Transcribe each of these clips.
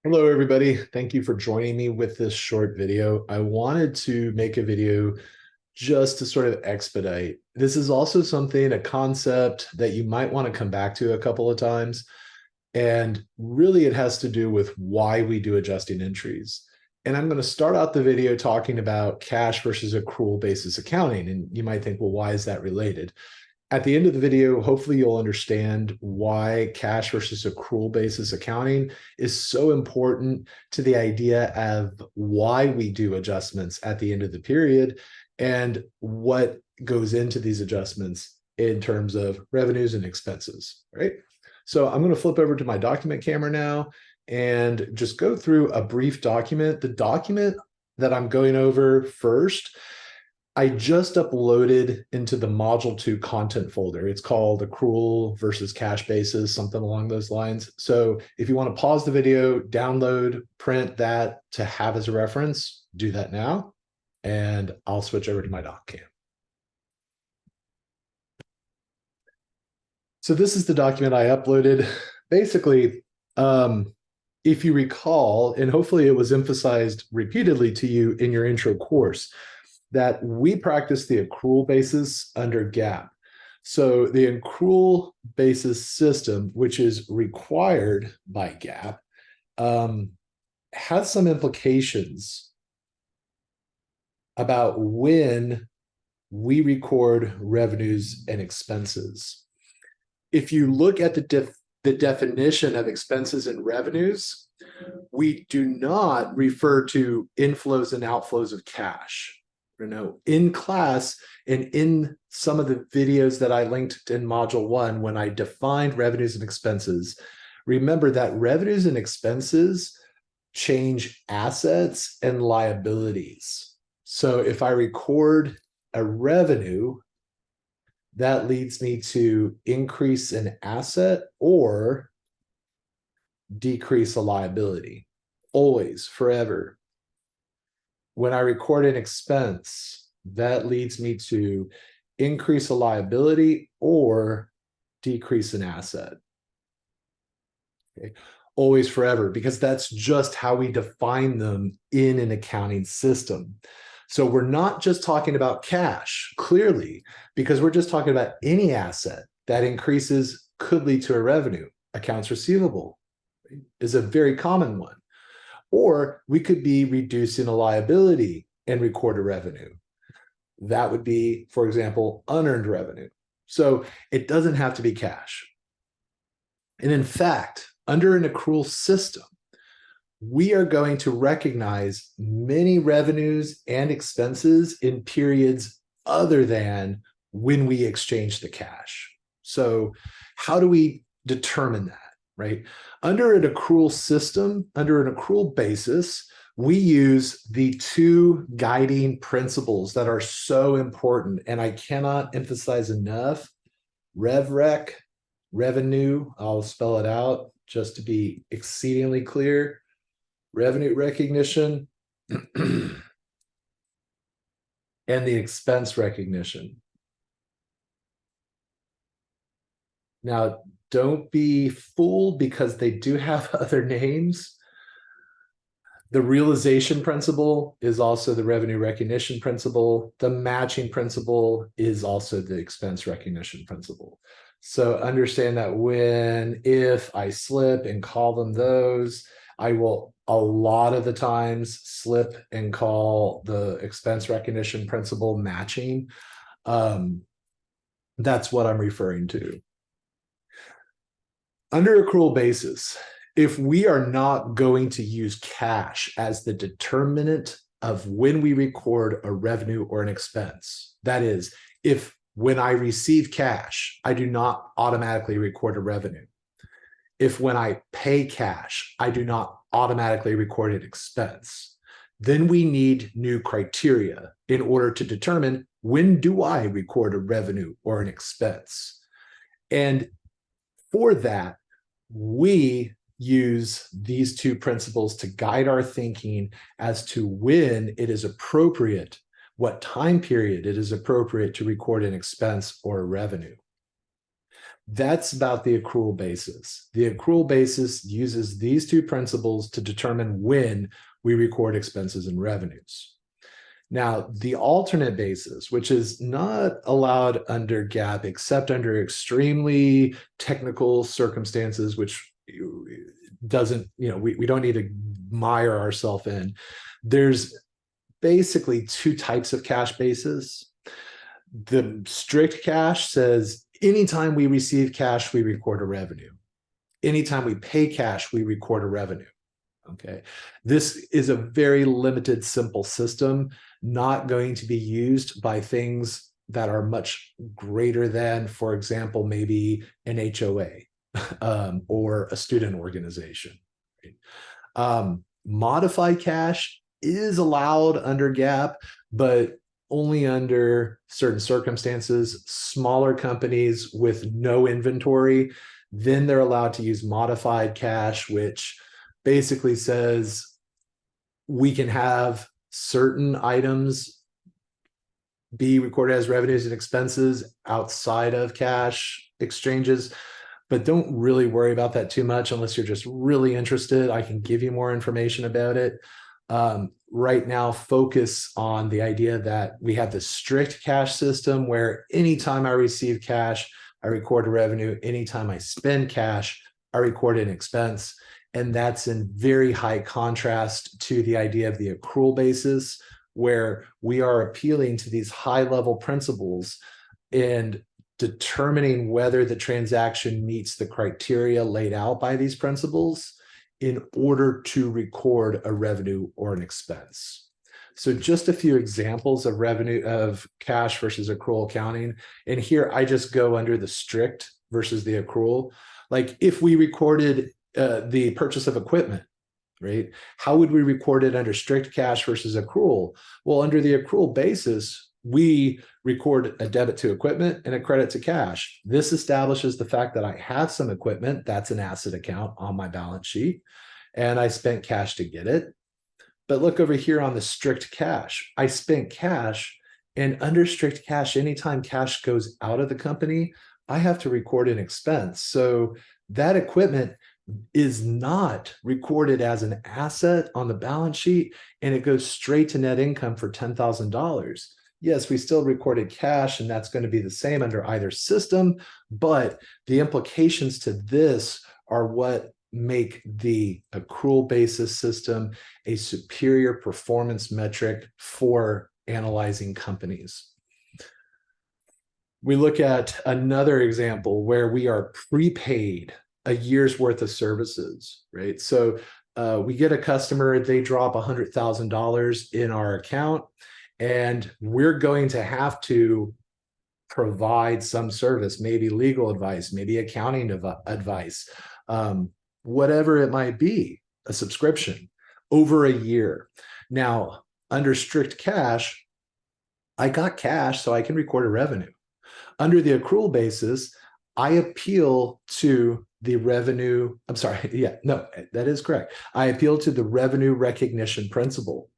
Hello, everybody. Thank you for joining me with this short video. I wanted to make a video just to sort of expedite. This is also something, a concept that you might want to come back to a couple of times. And really, it has to do with why we do adjusting entries. And I'm going to start out the video talking about cash versus accrual basis accounting. And you might think, well, why is that related? At the end of the video, hopefully you'll understand why cash versus accrual basis accounting is so important to the idea of why we do adjustments at the end of the period and what goes into these adjustments in terms of revenues and expenses, right? So I'm going to flip over to my document camera now and just go through a brief document. The document that I'm going over first, I just uploaded into the Module 2 content folder. It's called Accrual versus Cash Basis, something along those lines. So if you want to pause the video, download, print that to have as a reference, do that now, and I'll switch over to my doc cam. So this is the document I uploaded. Basically, if you recall, and hopefully it was emphasized repeatedly to you in your intro course, that we practice the accrual basis under GAAP. So the accrual basis system, which is required by GAAP, has some implications about when we record revenues and expenses. If you look at the definition of expenses and revenues, we do not refer to inflows and outflows of cash. In class and in some of the videos that I linked in Module 1 when I defined revenues and expenses, remember that revenues and expenses change assets and liabilities. So if I record a revenue, that leads me to increase an asset or decrease a liability, always, forever. When I record an expense, that leads me to increase a liability or decrease an asset. Okay. Always, forever, because that's just how we define them in an accounting system. So we're not just talking about cash, clearly, because we're just talking about any asset that increases could lead to a revenue. Accounts receivable is a very common one. Or we could be reducing a liability and record a revenue. That would be, for example, unearned revenue. So it doesn't have to be cash. And in fact, under an accrual system, we are going to recognize many revenues and expenses in periods other than when we exchange the cash. So how do we determine that? Right? Under an accrual system, under an accrual basis, we use the two guiding principles that are so important. And I cannot emphasize enough, RevRec, revenue, I'll spell it out just to be exceedingly clear, revenue recognition, and the expense recognition. Now, don't be fooled because they do have other names. The realization principle is also the revenue recognition principle. The matching principle is also the expense recognition principle. So understand that if I slip and call them those, I will a lot of the times slip and call the expense recognition principle matching. That's what I'm referring to. Under accrual basis, if we are not going to use cash as the determinant of when we record a revenue or an expense, that is, if when I receive cash, I do not automatically record a revenue. If when I pay cash, I do not automatically record an expense, then we need new criteria in order to determine when do I record a revenue or an expense. And for that, we use these two principles to guide our thinking as to when it is appropriate, what time period it is appropriate to record an expense or a revenue. That's about the accrual basis. The accrual basis uses these two principles to determine when we record expenses and revenues. Now, the alternate basis, which is not allowed under GAAP except under extremely technical circumstances, which doesn't, we don't need to mire ourselves in. There's basically two types of cash basis. The strict cash says anytime we receive cash, we record a revenue. Anytime we pay cash, we record a revenue. Okay. This is a very limited, simple system, not going to be used by things that are much greater than, for example, maybe an HOA or a student organization. Modified cash is allowed under GAAP, but only under certain circumstances. Smaller companies with no inventory, then they're allowed to use modified cash, which basically says we can have certain items be recorded as revenues and expenses outside of cash exchanges, but don't really worry about that too much unless you're just really interested. I can give you more information about it. Right now, focus on the idea that we have the strict cash system where anytime I receive cash, I record a revenue. Anytime I spend cash, I record an expense. And that's in very high contrast to the idea of the accrual basis, where we are appealing to these high-level principles and determining whether the transaction meets the criteria laid out by these principles in order to record a revenue or an expense. So just a few examples of revenue of cash versus accrual accounting. And here I just go under the strict versus the accrual. Like if we recorded the purchase of equipment, right? How would we record it under strict cash versus accrual? Well, under the accrual basis, we record a debit to equipment and a credit to cash. This establishes the fact that I have some equipment, that's an asset account on my balance sheet, and I spent cash to get it. But look over here on the strict cash. I spent cash, and under strict cash, anytime cash goes out of the company, I have to record an expense. So that equipment is not recorded as an asset on the balance sheet, and it goes straight to net income for $10,000. Yes, we still recorded cash, and that's going to be the same under either system, but the implications to this are what make the accrual basis system a superior performance metric for analyzing companies. We look at another example where we are prepaid a year's worth of services, right? So we get a customer, they drop $100,000 in our account, and we're going to have to provide some service, maybe legal advice, maybe accounting advice, whatever it might be, a subscription over a year. Now, under strict cash, I got cash, so I can record a revenue. Under the accrual basis, I appeal to the revenue. I'm sorry. Yeah, no, that is correct. I appeal to the revenue recognition principle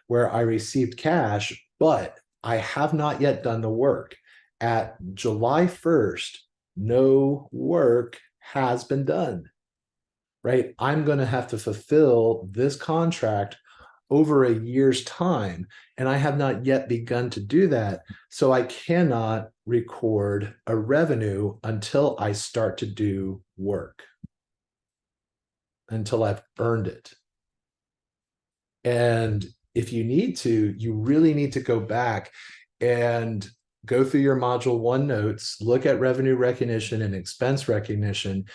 where I received cash, but I have not yet done the work. At July 1st, no work has been done, right? I'm going to have to fulfill this contract over a year's time, and I have not yet begun to do that. So I cannot record a revenue until I start to do work, until I've earned it. And if you need to, you really need to go back and go through your module 1 notes, look at revenue recognition and expense recognition,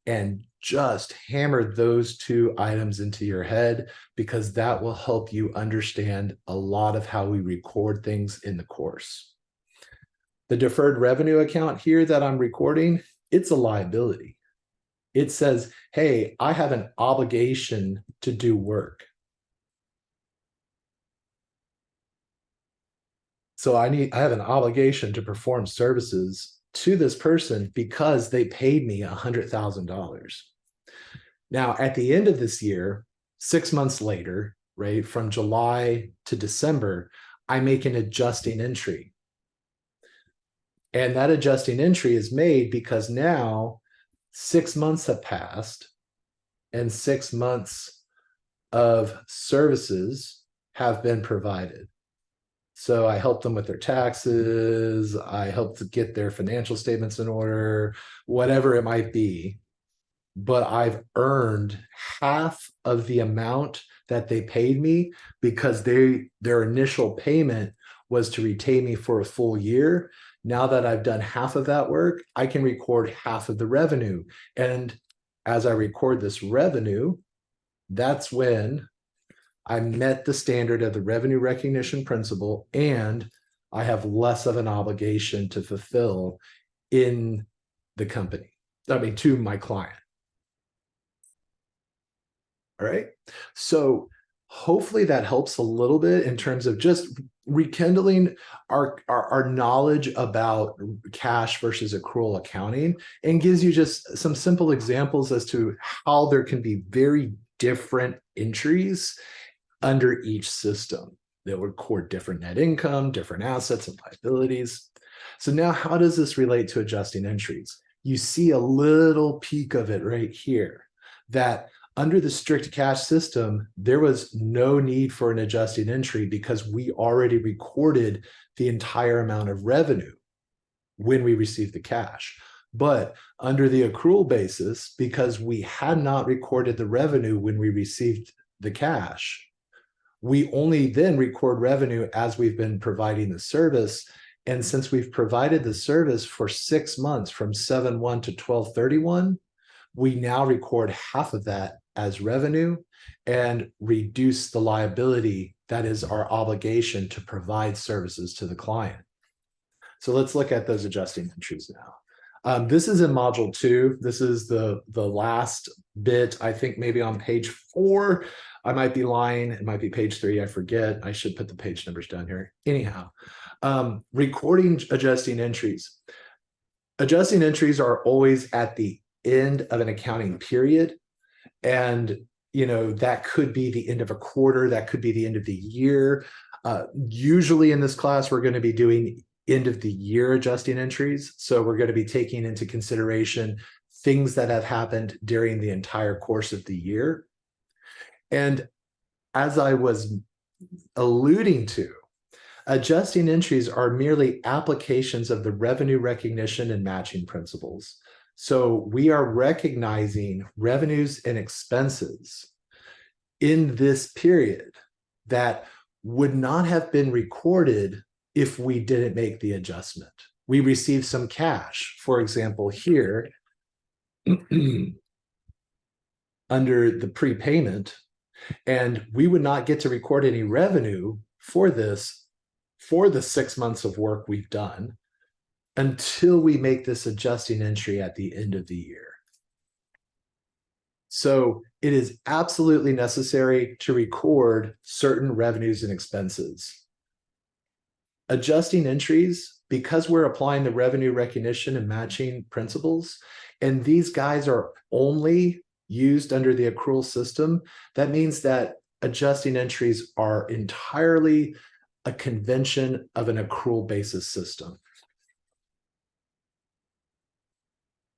and just hammer those two items into your head, because that will help you understand a lot of how we record things in the course. The deferred revenue account here that I'm recording, it's a liability. It says, hey, I have an obligation to do work. So I have an obligation to perform services to this person because they paid me $100,000. Now, at the end of this year, 6 months later, right, from July to December, I make an adjusting entry. And that adjusting entry is made because now 6 months have passed and 6 months of services have been provided. So I helped them with their taxes. I helped to get their financial statements in order, whatever it might be. But I've earned half of the amount that they paid me because their initial payment was to retain me for a full year. Now that I've done half of that work, I can record half of the revenue. And as I record this revenue, that's when I met the standard of the revenue recognition principle, and I have less of an obligation to fulfill in the company. I mean, to my client. All right. So hopefully that helps a little bit in terms of just rekindling our knowledge about cash versus accrual accounting, and gives you just some simple examples as to how there can be very different entries under each system that record different net income, different assets and liabilities. So now how does this relate to adjusting entries? You see a little peek of it right here, that under the strict cash system, there was no need for an adjusting entry because we already recorded the entire amount of revenue when we received the cash. But under the accrual basis, because we had not recorded the revenue when we received the cash, we only then record revenue as we've been providing the service. And since we've provided the service for 6 months from 7/1 to 12/31, we now record half of that as revenue and reduce the liability that is our obligation to provide services to the client. So let's look at those adjusting entries now. This is in module 2. This is the last bit, I think maybe on page 4. I might be lying. It might be page 3. I forget. I should put the page numbers down here. Anyhow, recording adjusting entries. Adjusting entries are always at the end of an accounting period. And, that could be the end of a quarter. That could be the end of the year. Usually in this class, we're going to be doing end of the year adjusting entries. So we're going to be taking into consideration things that have happened during the entire course of the year. And as I was alluding to, adjusting entries are merely applications of the revenue recognition and matching principles. So we are recognizing revenues and expenses in this period that would not have been recorded if we didn't make the adjustment. We received some cash, for example, here under the prepayment, and we would not get to record any revenue for this for the 6 months of work we've done until we make this adjusting entry at the end of the year. So it is absolutely necessary to record certain revenues and expenses. Adjusting entries, because we're applying the revenue recognition and matching principles, and these guys are only used under the accrual system, that means that adjusting entries are entirely a convention of an accrual basis system.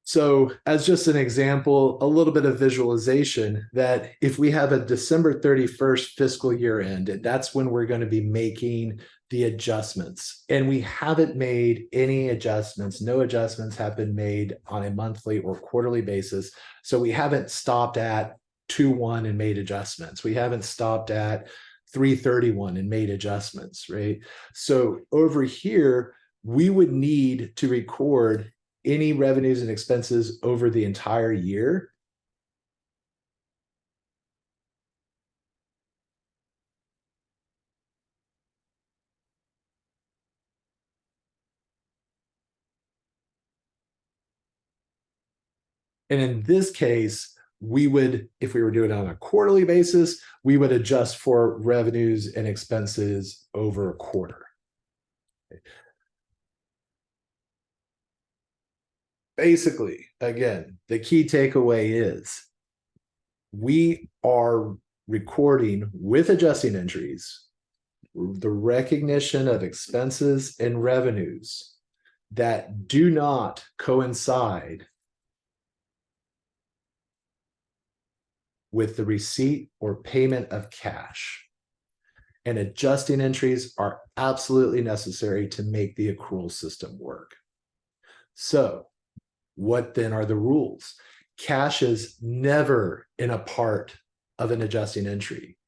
So as just an example, a little bit of visualization, that if we have a December 31st fiscal year end, and that's when we're going to be making the adjustments, and we haven't made any adjustments, no adjustments have been made on a monthly or quarterly basis. So we haven't stopped at 2/1 and made adjustments. We haven't stopped at 3/31 and made adjustments, right? So over here, we would need to record any revenues and expenses over the entire year. And in this case, we would, if we were doing it on a quarterly basis, we would adjust for revenues and expenses over a quarter. Basically, again, the key takeaway is we are recording with adjusting entries the recognition of expenses and revenues that do not coincide with the receipt or payment of cash. And adjusting entries are absolutely necessary to make the accrual system work. So, what then are the rules? Cash is never in a part of an adjusting entry.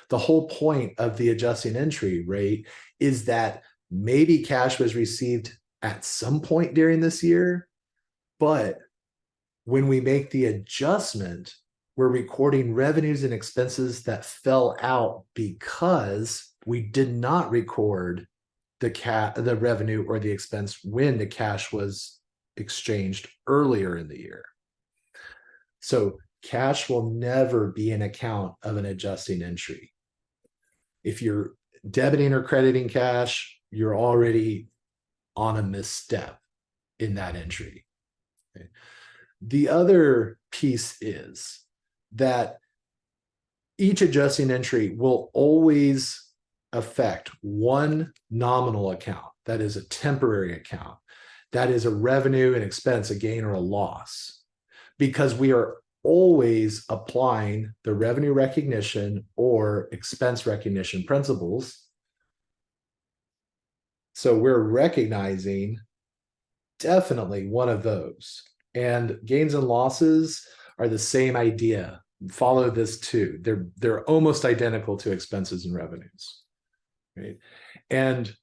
The whole point of the adjusting entry rate is that maybe cash was received at some point during this year, but when we make the adjustment, we're recording revenues and expenses that fell out because we did not record the revenue or the expense when the cash was exchanged earlier in the year. So cash will never be an account of an adjusting entry. If you're debiting or crediting cash, you're already on a misstep in that entry. Okay. The other piece is that each adjusting entry will always affect one nominal account, that is a temporary account, that is a revenue and expense, a gain or a loss, because we are always applying the revenue recognition or expense recognition principles. So we're recognizing definitely one of those. And gains and losses are the same idea. Follow this too. They're almost identical to expenses and revenues, right? And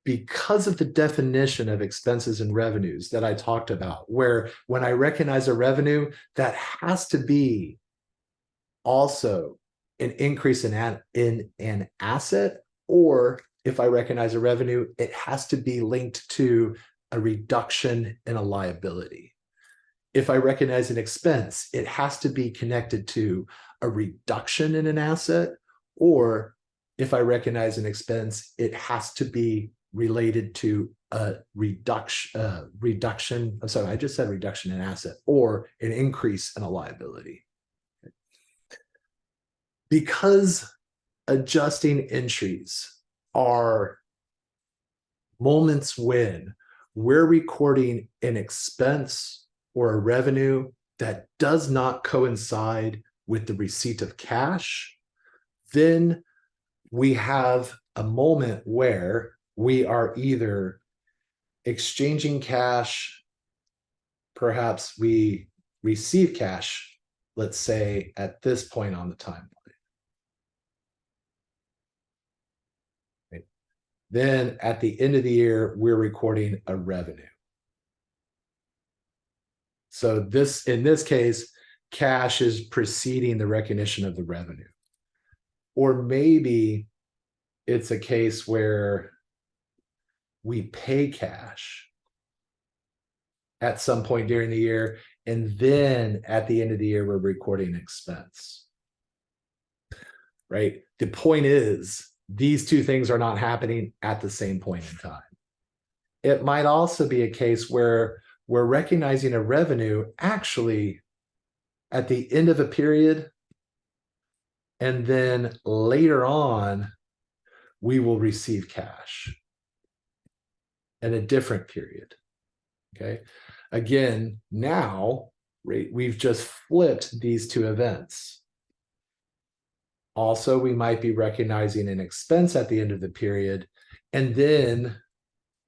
because of the definition of expenses and revenues that I talked about, where when I recognize a revenue, that has to be also an increase in an asset, or if I recognize a revenue, it has to be linked to a reduction in a liability. If I recognize an expense, it has to be connected to a reduction in an asset, or if I recognize an expense, it has to be related to a reduction. I'm sorry, I just said reduction in asset or an increase in a liability. Because adjusting entries are moments when we're recording an expense or a revenue that does not coincide with the receipt of cash, then we have a moment where we are either exchanging cash, perhaps we receive cash, let's say at this point on the timeline. Right. Then at the end of the year, we're recording a revenue. So in this case, cash is preceding the recognition of the revenue. Or maybe it's a case where we pay cash at some point during the year, and then at the end of the year, we're recording expense. Right? The point is, these two things are not happening at the same point in time. It might also be a case where we're recognizing a revenue actually at the end of a period, and then later on, we will receive cash in a different period. Okay. Again, now, right, we've just flipped these two events. Also, we might be recognizing an expense at the end of the period and then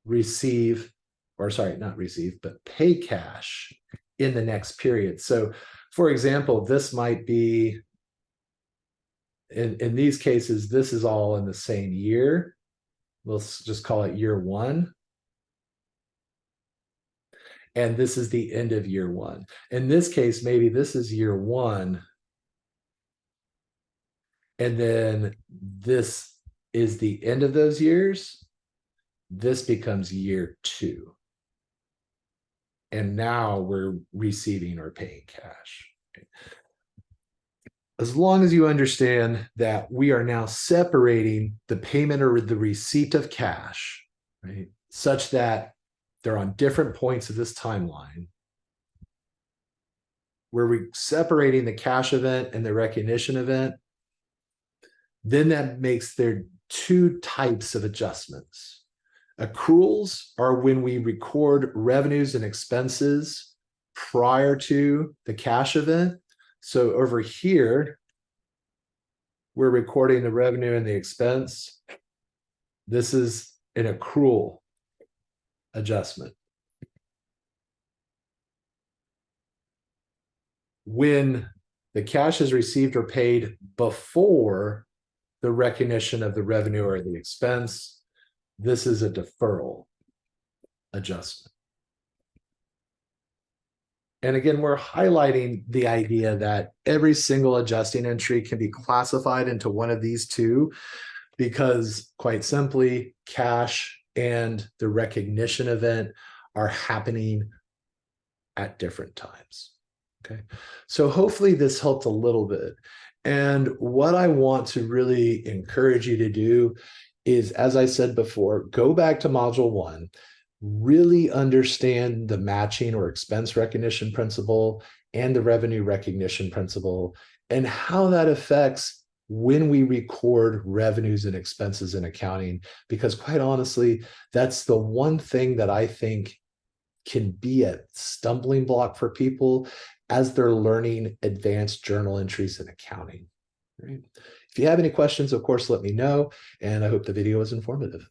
receive, or sorry, not receive, but pay cash in the next period. So, for example, this might be, in these cases, this is all in the same year. Let's just call it year one. And this is the end of year one. In this case, maybe this is year one. And then this is the end of those years. This becomes year two. And now we're receiving or paying cash. As long as you understand that we are now separating the payment or the receipt of cash, right, such that they're on different points of this timeline, we're separating the cash event and the recognition event, then that makes there two types of adjustments. Accruals are when we record revenues and expenses prior to the cash event. So over here, we're recording the revenue and the expense. This is an accrual adjustment. When the cash is received or paid before the recognition of the revenue or the expense, this is a deferral adjustment. And again, we're highlighting the idea that every single adjusting entry can be classified into one of these two, because quite simply, cash and the recognition event are happening at different times. Okay, so hopefully this helped a little bit. And what I want to really encourage you to do is, as I said before, go back to module 1, really understand the matching or expense recognition principle and the revenue recognition principle, and how that affects when we record revenues and expenses in accounting. Because quite honestly, that's the one thing that I think can be a stumbling block for people as they're learning advanced journal entries in accounting. Right? If you have any questions, of course, let me know, and I hope the video was informative.